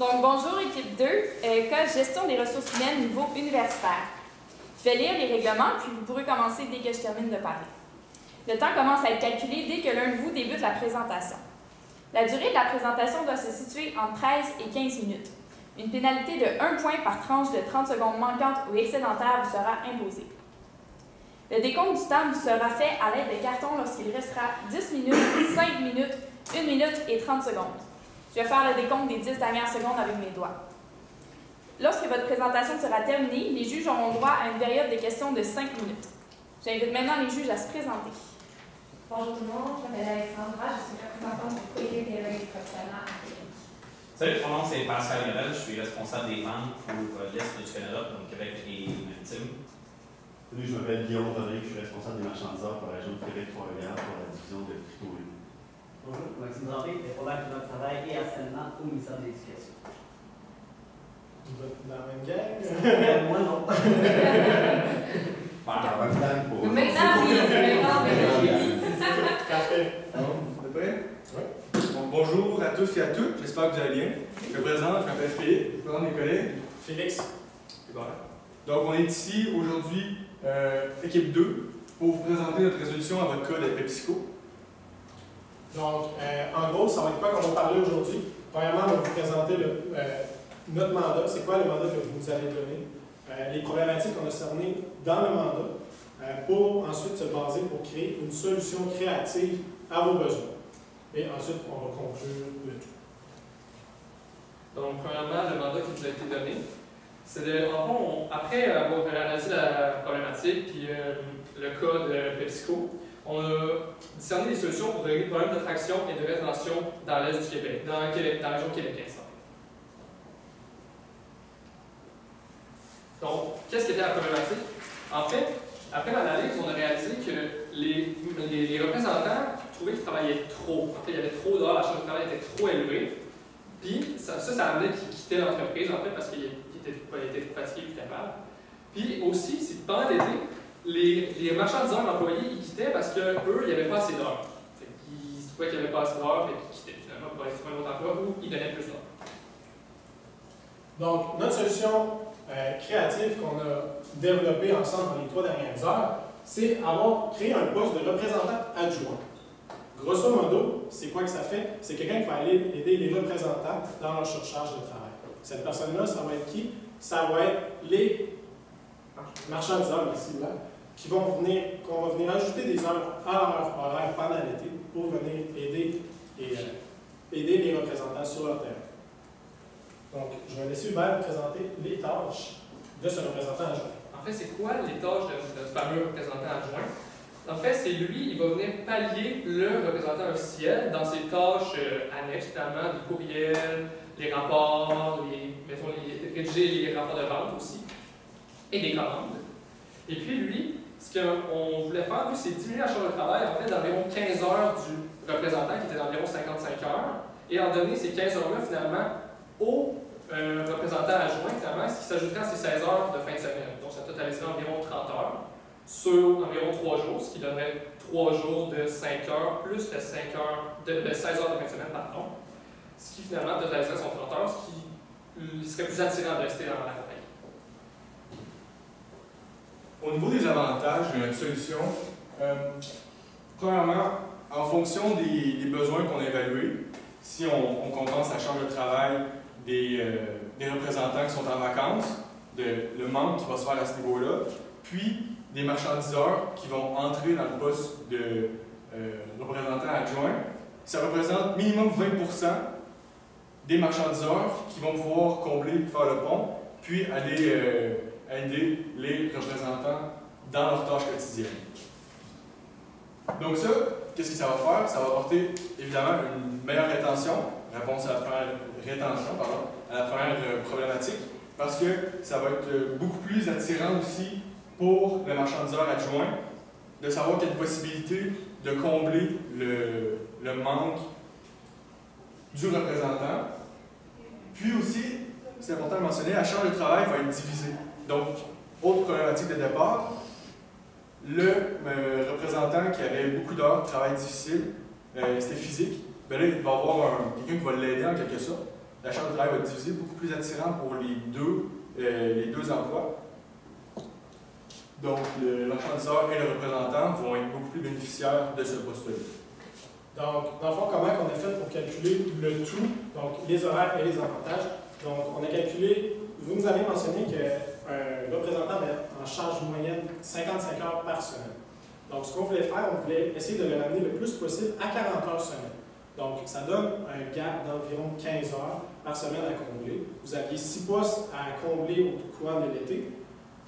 Donc, bonjour, équipe 2, cas gestion des ressources humaines niveau universitaire. Je vais lire les règlements, puis vous pourrez commencer dès que je termine de parler. Le temps commence à être calculé dès que l'un de vous débute la présentation. La durée de la présentation doit se situer entre 13 et 15 minutes. Une pénalité de 1 point par tranche de 30 secondes manquantes ou excédentaires vous sera imposée. Le décompte du temps vous sera fait à l'aide de cartons lorsqu'il restera 10 minutes, 5 minutes, 1 minute et 30 secondes. Je vais faire le décompte des 10 dernières secondes avec mes doigts. Lorsque votre présentation sera terminée, les juges auront droit à une période de questions de 5 minutes. J'invite maintenant les juges à se présenter. Bonjour tout le monde, je m'appelle Alexandra, je suis représentante du Collier biologique professionnel à Québec. Salut, mon nom c'est Pascal Garel, je suis responsable des ventes pour l'Est du Canada, donc Québec et Maritime. Salut, je m'appelle Guillaume Rodrigue, je suis responsable des marchandiseurs pour la région de Québec-Trois-Rivières pour la division de Victoria. Bonjour, Maxime Trempé, problème de notre travail et harcèlement au ministère de l'Éducation. Vous êtes dans la même gang? Moi, non. Maintenant, oui. Parfait. Vous êtes prêts? Oui. Donc, bonjour à tous et à toutes, j'espère que vous allez bien. Je me présente, je m'appelle Philippe, je présente mes collègues. Félix. C'est bon. Donc, on est ici aujourd'hui, équipe 2, pour vous présenter notre résolution à votre cas de PepsiCo. Donc, en gros, ça va être quoi qu'on va parler aujourd'hui? Premièrement, on va vous présenter notre mandat. C'est quoi le mandat que vous nous avez donné? Les problématiques qu'on a cernées dans le mandat pour ensuite se baser pour créer une solution créative à vos besoins. Et ensuite, on va conclure le tout. Donc, premièrement, le mandat qui nous a été donné, c'est de, en fond, après avoir analysé la problématique puis le cas de PepsiCo, on a discerné des solutions pour régler le problème d'attraction et de rétention dans l'Est du Québec, dans la région québécoise. Donc, qu'est-ce qui était la problématique? En fait, après l'analyse, on a réalisé que les représentants trouvaient qu'ils travaillaient trop. En fait, il y avait trop d'heures, la charge de travail était trop élevée. Puis, ça a amené qu'ils quittaient l'entreprise, en fait, parce qu'ils étaient trop fatigués et plus capables. Puis aussi, c'est pendant l'été, les marchandiseurs employés, ils quittaient parce qu'eux, il n'y avait pas assez d'heures. Ils trouvaient qu'il n'y avait pas assez d'heures, et qu'ils quittaient finalement pour aller sur un autre emploi où ils donnaient plus d'heures. Donc, notre solution créative qu'on a développée ensemble dans les 3 dernières heures, c'est avoir créé un poste de représentant adjoint. Grosso modo, c'est quoi que ça fait? C'est quelqu'un qui va aller aider les représentants dans leur surcharge de travail. Cette personne-là, ça va être qui? Ça va être les marchandiseurs, merci, là, qu'on va venir ajouter des heures à leur horaire pendant l'été pour venir aider les représentants sur leur terrain. Donc, je vais laisser Hubert présenter les tâches de ce représentant adjoint. En fait, c'est quoi les tâches de ce fameux représentant adjoint? En fait, c'est lui, il va venir pallier le représentant officiel dans ses tâches annexes, notamment des courriels, les rapports, rédiger les rapports de vente aussi, et des commandes. Et puis lui, ce qu'on voulait faire, lui, c'est diminuer la charge de travail en fait d'environ 15 heures du représentant, qui était d'environ 55 heures, et en donner ces 15 heures-là finalement au représentant adjoint, finalement, ce qui s'ajouterait à ces 16 heures de fin de semaine. Donc ça totaliserait environ 30 heures sur environ 3 jours, ce qui donnerait 3 jours de 5 heures plus les 16 heures de fin de semaine, pardon, ce qui finalement totaliserait son 30 heures, ce qui serait plus attirant de rester dans la compagnie. Au niveau des avantages de notre solution, premièrement, en fonction des besoins qu'on a évalués, si on compense la charge de travail des représentants qui sont en vacances, le manque qui va se faire à ce niveau-là, puis des marchandiseurs qui vont entrer dans le poste de représentant adjoint, ça représente minimum 20% des marchandiseurs qui vont pouvoir combler, faire le pont, puis aller aider les représentants dans leurs tâches quotidiennes. Donc ça, qu'est-ce que ça va faire? Ça va apporter évidemment une meilleure réponse à la première problématique, parce que ça va être beaucoup plus attirant aussi pour le marchandiseur adjoint de savoir qu'il y a une possibilité de combler le manque du représentant. Puis aussi, c'est important de mentionner, la charge de travail va être divisée. Donc, autre problématique de départ, le représentant qui avait beaucoup d'heures de travail difficile, c'était physique, bien là, il va avoir quelqu'un qui va l'aider en quelque sorte. la charge de travail va être divisée, beaucoup plus attirant pour les deux emplois. Donc, l'enchanteur et le représentant vont être beaucoup plus bénéficiaires de ce poste-là. Donc, dans le fond, comment on a fait pour calculer le tout, donc les horaires et les avantages? Donc, on a calculé, vous nous avez mentionné qu'un représentant avait en charge moyenne 55 heures par semaine. Donc, ce qu'on voulait faire, on voulait essayer de le ramener le plus possible à 40 heures semaine. Donc, ça donne un gap d'environ 15 heures par semaine à combler. Vous aviez 6 postes à combler au courant de l'été.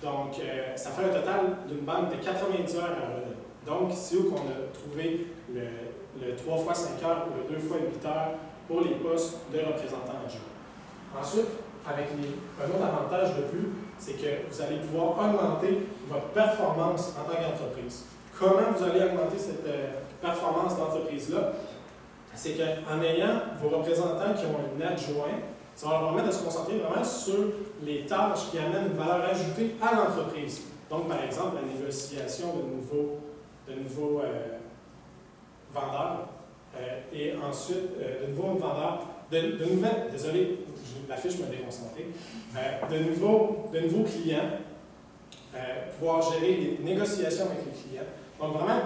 Donc, ça fait un total d'une banque de 90 heures à redonner. Donc, c'est où qu'on a trouvé le 3 fois 5 heures ou le 2 fois 8 heures pour les postes de représentants adjoints. Ensuite, avec un autre avantage de plus, c'est que vous allez pouvoir augmenter votre performance en tant qu'entreprise. Comment vous allez augmenter cette performance d'entreprise-là? C'est qu'en ayant vos représentants qui ont un adjoint, ça va leur permettre de se concentrer vraiment sur les tâches qui amènent une valeur ajoutée à l'entreprise. Donc, par exemple, la négociation de nouveaux vendeurs et ensuite de nouveaux vendeurs, de nouvelles, désolé, la fiche m'a déconcentré, de nouveaux clients, pouvoir gérer les négociations avec les clients. Donc, vraiment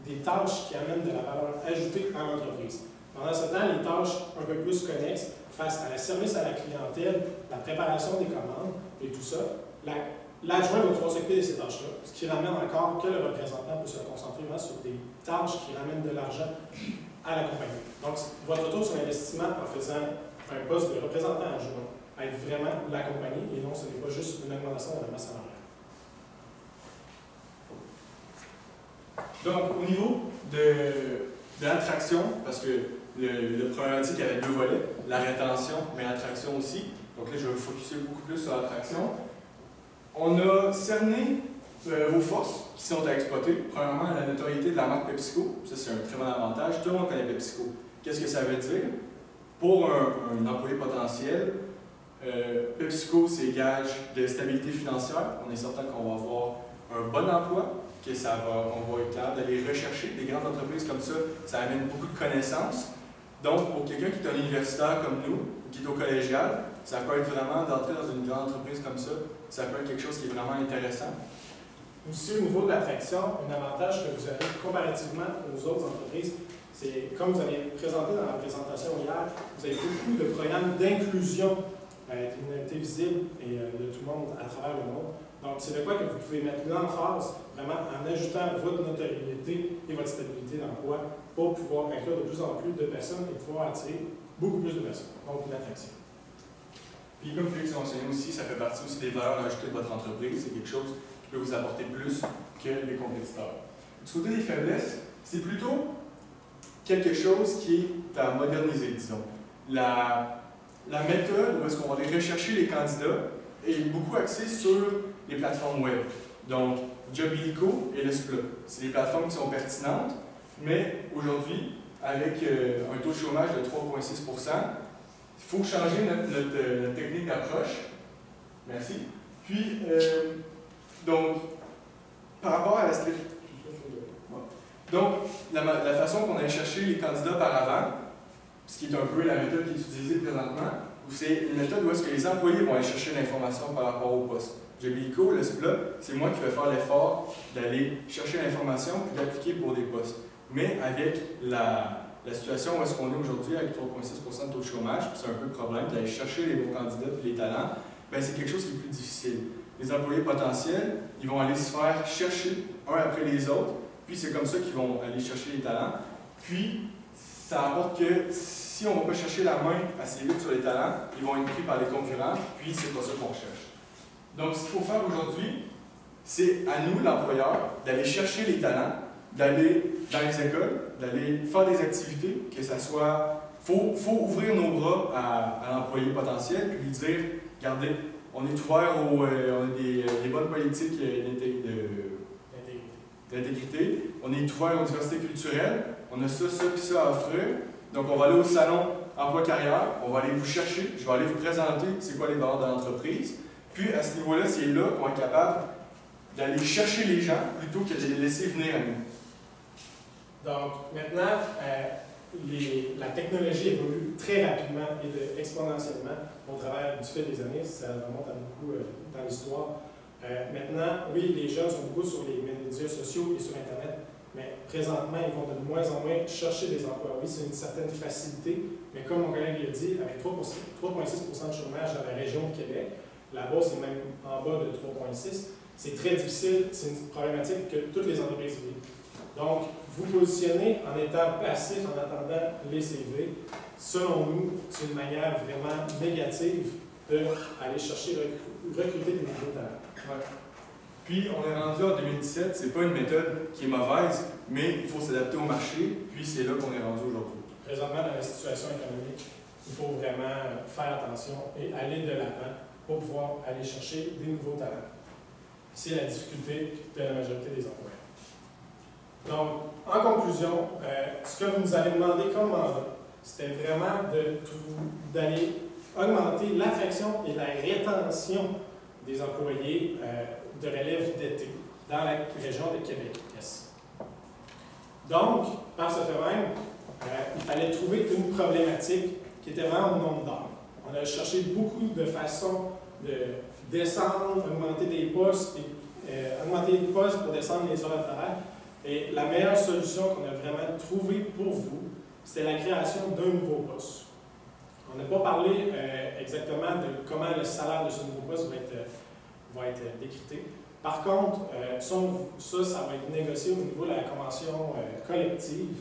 des tâches qui amènent de la valeur ajoutée à l'entreprise. Pendant ce temps, les tâches un peu plus connexes face à la service à la clientèle, la préparation des commandes et tout ça, l'adjoint va pouvoir s'occuper de ces tâches-là, ce qui ramène encore que le représentant peut se concentrer vraiment sur des tâches qui ramènent de l'argent à la compagnie. Donc, votre retour sur l'investissement en faisant un poste de représentant adjoint aide vraiment la compagnie et non, ce n'est pas juste une augmentation de la masse salariale. Donc, au niveau de l'attraction, parce que le problématique avait deux volets, la rétention, mais l'attraction aussi. Donc là, je vais me focuser beaucoup plus sur l'attraction. On a cerné vos forces qui sont à exploiter. Premièrement, la notoriété de la marque PepsiCo. Ça, c'est un très bon avantage. Tout le monde connaît PepsiCo. Qu'est-ce que ça veut dire? Pour un employé potentiel, PepsiCo, c'est gage de stabilité financière. On est certain qu'on va avoir un bon emploi, qu'on va être capable d'aller rechercher. Des grandes entreprises comme ça amène beaucoup de connaissances. Donc, pour quelqu'un qui est un universitaire comme nous, qui est au collégial, ça peut être vraiment d'entrer dans une grande entreprise comme ça peut être quelque chose qui est vraiment intéressant. Aussi, au niveau de l'attraction, un avantage que vous avez comparativement aux autres entreprises, c'est, comme vous avez présenté dans la présentation hier, vous avez beaucoup de programmes d'inclusion avec l'humanité visible et de tout le monde à travers le monde. Donc, c'est de quoi que vous pouvez mettre l'emphase vraiment en ajoutant votre notoriété et votre stabilité d'emploi pour pouvoir inclure de plus en plus de personnes et pouvoir attirer beaucoup plus de personnes. Donc, l'attraction. Puis, comme Félix l'a mentionné aussi, ça fait partie aussi des valeurs ajoutées de votre entreprise. C'est quelque chose qui peut vous apporter plus que les compétiteurs. Du côté des faiblesses, c'est plutôt quelque chose qui est à moderniser, disons. La méthode où est-ce qu'on va aller rechercher les candidats est beaucoup axée sur les plateformes web. Donc, Jobilico et le Splat. C'est des plateformes qui sont pertinentes, mais aujourd'hui, avec un taux de chômage de 3,6 %, il faut changer notre technique d'approche. Merci. Puis, donc, par rapport à la façon qu'on allait chercher les candidats par avant, ce qui est un peu la méthode qui est utilisée présentement, c'est une méthode où est-ce que les employés vont aller chercher l'information par rapport au poste. Jobilico, le Splat, c'est moi qui vais faire l'effort d'aller chercher l'information et d'appliquer pour des postes. Mais avec la situation où est-ce qu'on est aujourd'hui, avec 3,6 % de taux de chômage, c'est un peu le problème d'aller chercher les bons candidats et les talents, ben c'est quelque chose qui est plus difficile. Les employés potentiels, ils vont aller se faire chercher un après les autres, puis c'est comme ça qu'ils vont aller chercher les talents. Puis, ça apporte que si on ne va pas chercher la main assez vite sur les talents, ils vont être pris par les concurrents, puis c'est pas ça qu'on cherche. Donc, ce qu'il faut faire aujourd'hui, c'est à nous, l'employeur, d'aller chercher les talents, d'aller dans les écoles, d'aller faire des activités, que ça soit... Il faut ouvrir nos bras à l'employé potentiel, puis lui dire, regardez, on est ouvert on a des bonnes politiques d'intégrité, on est ouvert aux diversités culturelles, on a ça, puis ça à offrir. Donc, on va aller au salon emploi-carrière, on va aller vous chercher, je vais aller vous présenter c'est quoi les valeurs de l'entreprise. Puis, à ce niveau-là, c'est là qu'on est capable d'aller chercher les gens plutôt que de les laisser venir à nous. Donc, maintenant, la technologie évolue très rapidement et exponentiellement au travers du fait des années. Ça remonte à beaucoup dans l'histoire. Maintenant, oui, les jeunes sont beaucoup sur les médias sociaux et sur Internet, mais présentement, ils vont de moins en moins chercher des emplois. Oui, c'est une certaine facilité, mais comme mon collègue l'a dit, avec 3,6% de chômage dans la région de Québec, là-bas, c'est même en bas de 3,6%. C'est très difficile, c'est une problématique que toutes les entreprises vivent. Donc, vous positionnez en étant passif, en attendant les CV, selon nous, c'est une manière vraiment négative d'aller chercher, recruter des nouveaux talents. Ouais. Puis, on est rendu en 2017, c'est pas une méthode qui est mauvaise, mais il faut s'adapter au marché, puis c'est là qu'on est rendu aujourd'hui. Présentement, dans la situation économique, il faut vraiment faire attention et aller de l'avant pour pouvoir aller chercher des nouveaux talents. C'est la difficulté de la majorité des employeurs. Donc, en conclusion, ce que vous nous avez demandé comme mandat, c'était vraiment d'aller augmenter l'attraction et la rétention des employés de relève d'été dans la région de Québec. Yes. Donc, par ce fait même, il fallait trouver une problématique qui était vraiment au nombre d'heures. On a cherché beaucoup de façons de descendre, augmenter des postes, augmenter les postes pour descendre les heures de travail. Et la meilleure solution qu'on a vraiment trouvée pour vous, c'était la création d'un nouveau poste. On n'a pas parlé exactement de comment le salaire de ce nouveau poste va être décrété. Par contre, ça va être négocié au niveau de la convention collective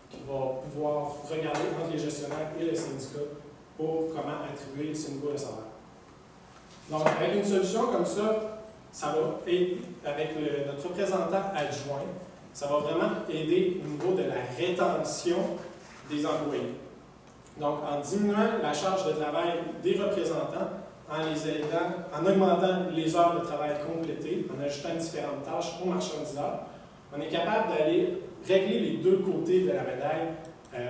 qui va pouvoir regarder entre les gestionnaires et le syndicat pour comment attribuer ce niveau de salaire. Donc, avec une solution comme ça, ça va aider, avec notre représentant adjoint, ça va vraiment aider au niveau de la rétention des employés. Donc, en diminuant la charge de travail des représentants, en les aidant, en augmentant les heures de travail complétées, en ajoutant différentes tâches aux marchandiseurs, on est capable d'aller régler les deux côtés de la médaille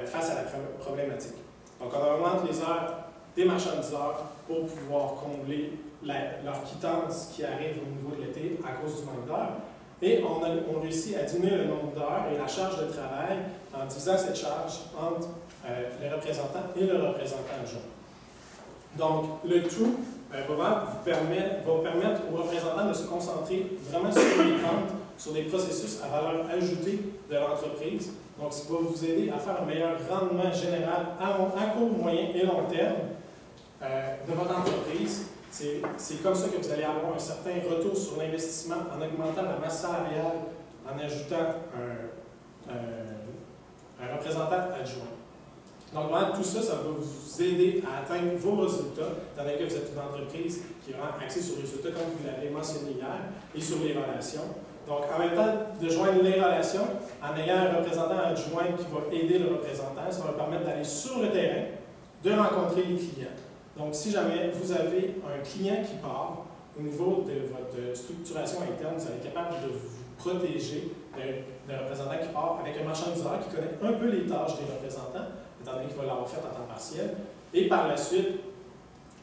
face à la problématique. Donc, on augmente les heures des marchandiseurs pour pouvoir combler leur quittance qui arrive au niveau de l'été à cause du manque d'heures. Et on réussit à diminuer le nombre d'heures et la charge de travail en divisant cette charge entre les représentants et le représentant adjoint. Donc, le tout va permettre aux représentants de se concentrer vraiment sur les ventes, sur des processus à valeur ajoutée de l'entreprise. Donc, ça va vous aider à faire un meilleur rendement général à court, moyen et long terme de votre entreprise. C'est comme ça que vous allez avoir un certain retour sur l'investissement en augmentant la masse salariale, en ajoutant un représentant adjoint. Donc, vraiment, tout ça, ça va vous aider à atteindre vos résultats, dans lesquels vous êtes une entreprise qui est vraiment axée sur les résultats, comme vous l'avez mentionné hier, et sur les relations. Donc, en même temps de joindre les relations, en ayant un représentant adjoint qui va aider le représentant, ça va permettre d'aller sur le terrain, de rencontrer les clients. Donc, si jamais vous avez un client qui part, au niveau de votre structuration interne, vous allez être capable de vous protéger d'un représentant qui part avec un marchandiseur qui connaît un peu les tâches des représentants, étant donné qu'il va l'avoir fait à temps partiel, et par la suite,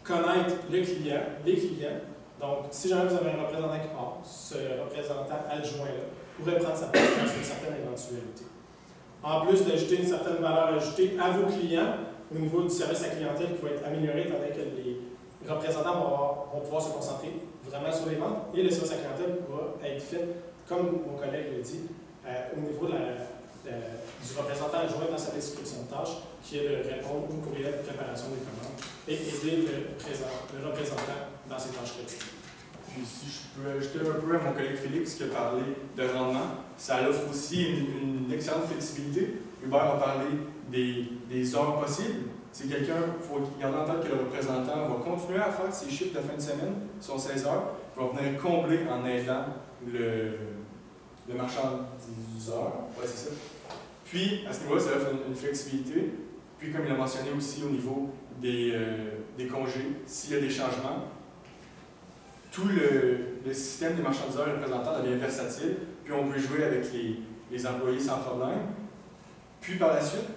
connaître le client, les clients. Donc, si jamais vous avez un représentant qui part, ce représentant adjoint-là pourrait prendre sa place dans une certaine éventualité. En plus d'ajouter une certaine valeur ajoutée à vos clients, au niveau du service à clientèle qui va être amélioré, étant donné que les représentants vont pouvoir se concentrer vraiment sur les ventes, et le service à clientèle va être fait, comme mon collègue l'a dit, au niveau du représentant adjoint dans sa description de tâche, qui est de répondre au courriel de préparation des commandes et aider le représentant dans ses tâches quotidiennes. Puis si je peux ajouter un peu à mon collègue Félix qui a parlé de rendement, ça offre aussi une excellente flexibilité. Hubert a parlé des heures possibles. C'est quelqu'un, il faut garder en tête que le représentant va continuer à faire ses chiffres de fin de semaine, son 16 heures, il va venir combler en aidant le marchandiseur. Ouais, c'est ça. Puis, à ce niveau-là, ça offre une flexibilité. Puis, comme il a mentionné aussi au niveau des congés, s'il y a des changements, tout le système des marchandiseurs et représentants devient versatile, puis on peut jouer avec les employés sans problème. Puis, par la suite,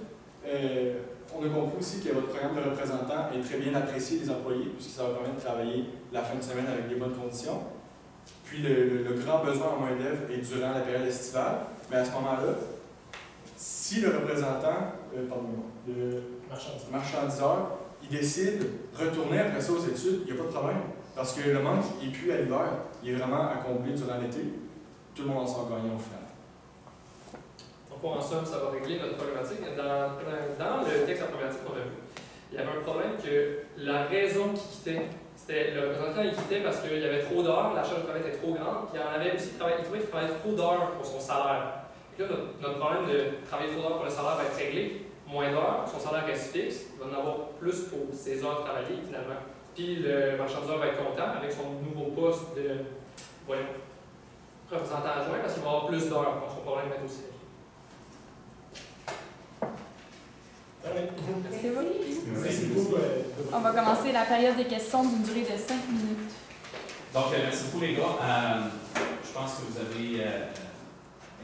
on a compris aussi que votre programme de représentant est très bien apprécié des employés, puisque ça va permettre de travailler la fin de semaine avec des bonnes conditions. Puis le grand besoin en main-d'œuvre est durant la période estivale, mais à ce moment-là, si le représentant le Marchandiseur. marchandiseur, il décide de retourner après ça aux études, il n'y a pas de problème. Parce que le manque n'est plus à l'hiver, il est vraiment à combler durant l'été. Tout le monde en sort gagnant au final. Donc, en somme, ça va régler notre problématique. Dans le texte en problématique qu'on a vu, il y avait un problème que la raison qui quittait, c'était le représentant il quittait parce qu'il y avait trop d'heures, la charge de travail était trop grande, puis il en avait aussi il trouvait qu'il travaillait trop d'heures pour son salaire. Et là, notre problème de travailler trop d'heures pour le salaire va être réglé. Moins d'heures, son salaire reste fixe, il va en avoir plus pour ses heures travaillées finalement. Puis le marchandiseur va être content avec son nouveau poste de représentant adjoint parce qu'il va avoir plus d'heures, donc son problème va être aussi réglé. C'est bon? Merci beaucoup. On va commencer la période de questions d'une durée de 5 minutes. Donc, merci beaucoup les gars. Je pense que vous avez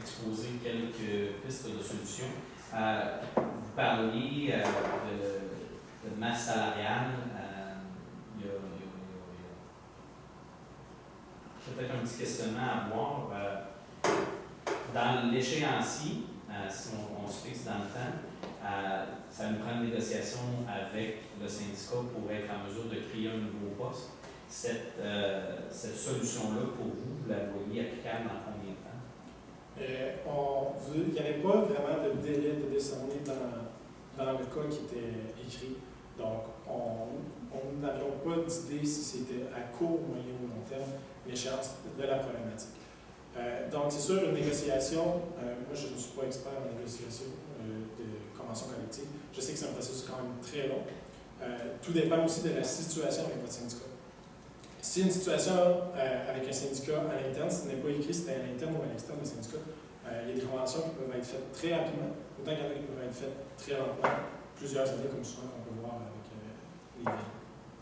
exposé quelques pistes de solutions. Vous parliez de masse salariale. Il y a peut-être un petit questionnement à voir. Dans l'échéancier, si on se fixe dans le temps, ça nous prend une négociation avec le syndicat pour être en mesure de créer un nouveau poste. Cette solution-là, pour vous, vous la voyez applicable dans combien de temps? Il n'y avait pas vraiment de délai de décerner dans le cas qui était écrit. Donc, nous n'avions pas d'idée si c'était à court, moyen ou long terme l'échéance de la problématique. Donc, c'est sûr, une négociation, moi je ne suis pas expert en négociation de convention collective. Je sais que c'est un processus quand même très long. Tout dépend aussi de la situation avec votre syndicat. Si une situation avec un syndicat à l'interne, ce n'est pas écrit si c'est à l'interne ou à l'externe du syndicat, il y a des conventions qui peuvent être faites très rapidement, autant qu'il y en a qui peuvent être faites très lentement, plusieurs années comme souvent qu'on peut voir avec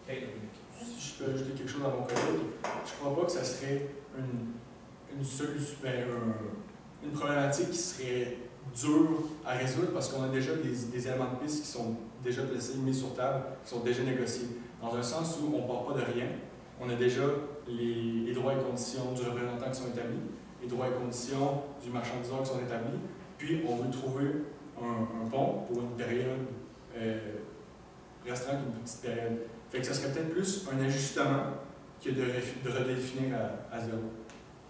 les villes. Si je peux ajouter quelque chose à mon collègue, je ne crois pas que ça serait une solution, une problématique qui serait dure à résoudre parce qu'on a déjà des éléments de piste qui sont déjà placés, mis sur table, qui sont déjà négociés. Dans un sens où on ne part pas de rien, on a déjà les droits et conditions du représentant qui sont établis, les droits et conditions du marchandiseur qui sont établis, puis on veut trouver un pont pour une période restreinte, une petite période. Fait que ça serait peut-être plus un ajustement que de redéfinir à zéro.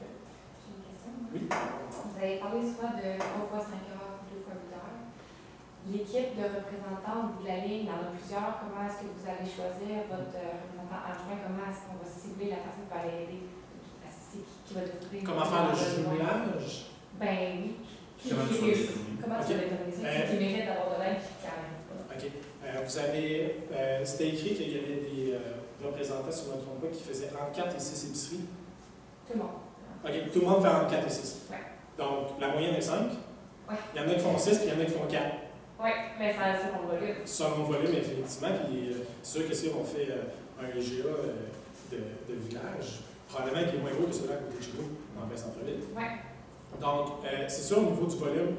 J'ai une question. Oui. Vous avez parlé soit de 3 fois 5 heures, 2 fois 8 heures. L'équipe de représentants au bout de la ligne, il y en a plusieurs. Comment est-ce que vous allez choisir votre représentant adjoint? Comment est-ce qu'on va cibler la personne qui va l'aider? Qui va trouver? Comment faire le jumelage? Ben oui. Comment tu choisis? Comment tu vas déterminer ça? Qui mérite d'avoir de l'aide et qui n'en a pas? OK. Vous avez, c'était écrit qu'il y avait des représentants, si je ne me trompe pas, qui faisaient entre 4 et 6 épiceries. Tout le monde. OK, tout le monde fait entre 4 et 6. Ouais. Donc, la moyenne est 5. Ouais. Il y en a qui font 6, puis il y en a qui font 4. Oui, mais ça, c'est mon volume. Selon le volume, effectivement. Puis, c'est sûr que si on fait un EGA de village, probablement qu'il est moins gros que celui à côté de chez nous, dans le centre-ville. Ouais. Donc, c'est sûr, au niveau du volume,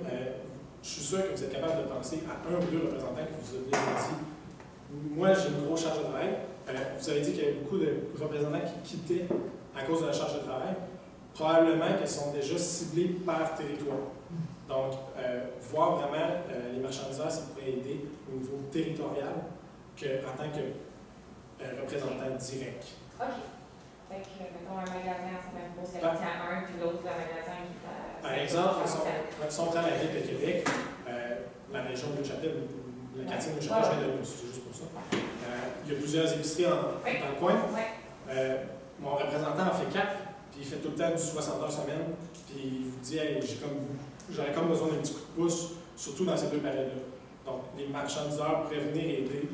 je suis sûr que vous êtes capable de penser à un ou deux représentants que vous avez dit. Moi, j'ai une grosse charge de travail. Vous avez dit qu'il y avait beaucoup de représentants qui quittaient à cause de la charge de travail. Probablement qu'elles sont déjà ciblées par territoire. Donc, voir vraiment les marchandiseurs, ça pourrait aider au niveau territorial en tant que représentant direct. OK. Fait que, mettons, un magasin à Saint-Paul, c'est à un, puis l'autre, le magasin qui est à... Par exemple, si on prend la ville de Québec, la région de Neuchâtel, la quartier de Neuchâtel, je viens de c'est juste pour ça. Il y a plusieurs épiceries dans le coin. Mon représentant en fait 4, puis il fait tout le temps du 60 heures semaine, puis il vous dit hey, j'aurais comme besoin d'un petit coup de pouce, surtout dans ces deux périodes-là. Donc, les marchandiseurs pourraient venir aider.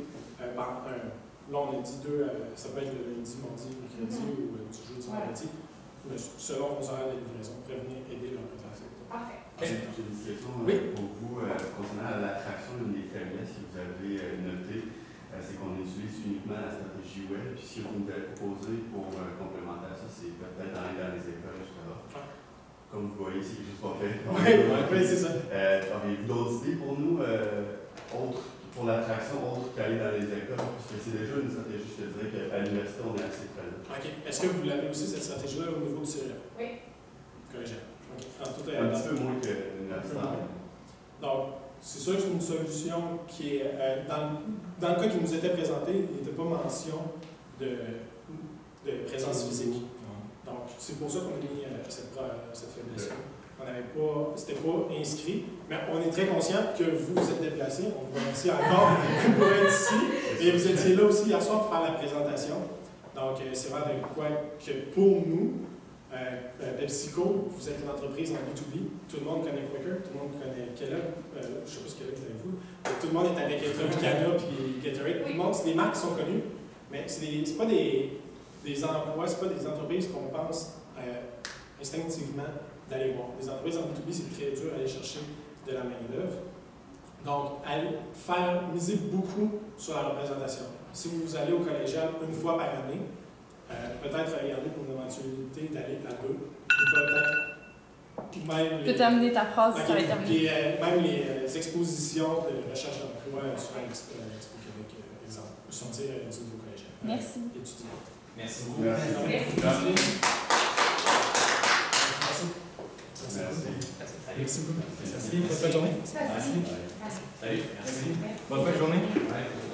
Là, on a dit 2, ça peut être le lundi, mardi, mercredi ou du jeudi, vendredi. Mais selon vos horaires de livraison, vous pourrez venir aider leur représentation. Parfait. J'ai une question pour vous concernant l'attraction. L'une des faiblesses que vous avez notées, c'est qu'on utilise uniquement la stratégie web. Puis si vous nous avez proposé pour complémenter à ça, c'est peut-être d'aller dans les écoles, etc. Comme vous voyez, c'est quelque chose qu'on fait. Oui, c'est ça. Avez-vous d'autres idées pour nous, pour l'attraction, autre qu'aller dans les écoles? Parce que c'est déjà une stratégie, je te dirais qu'à l'université, on est assez près là. OK. Est-ce que vous l'avez aussi, cette stratégie-là, au niveau du cégep? Oui. Collégial. Okay. Un petit peu moins que l'université. Donc, c'est sûr que c'est une solution qui est, dans le cas qui nous était présenté, il n'était pas mention de présence physique. Donc, c'est pour ça qu'on a mis cette faiblesse-là. On n'avait pas, c'était pas inscrit, mais on est très conscient que vous vous êtes déplacés. On vous remercie encore pour être ici. Et vous étiez là aussi hier soir pour faire la présentation. Donc, c'est vraiment de quoi que pour nous, PepsiCo, vous êtes une entreprise en B2B. Tout le monde connaît Quaker, tout le monde connaît Kellogg. Je ne sais pas si Kellogg est avec vous. Tout le monde est avec Tropicana et Gatorade. Tout le monde, c'est des marques qui sont connues, mais ce n'est pas des emplois, ce n'est pas des entreprises qu'on pense instinctivement d'aller voir. Les entreprises en B2B, c'est très dur d'aller chercher de la main-d'œuvre. Donc, miser beaucoup sur la représentation. Si vous allez au collégial une fois par année, peut-être regarder pour une éventualité d'aller à deux, ou peut-être même. Tu peux terminer ta phrase, ça va être terminé. Même les expositions de recherche d'emploi sur Expo Québec, exemple, pour sortir du niveau collégial. Merci. Étudiants. Merci beaucoup. Merci. Merci. Salut. Merci beaucoup. Merci. Bonne fin de journée. Salut. Merci. Merci. Salut. Merci. Bonne fin de journée. Ouais.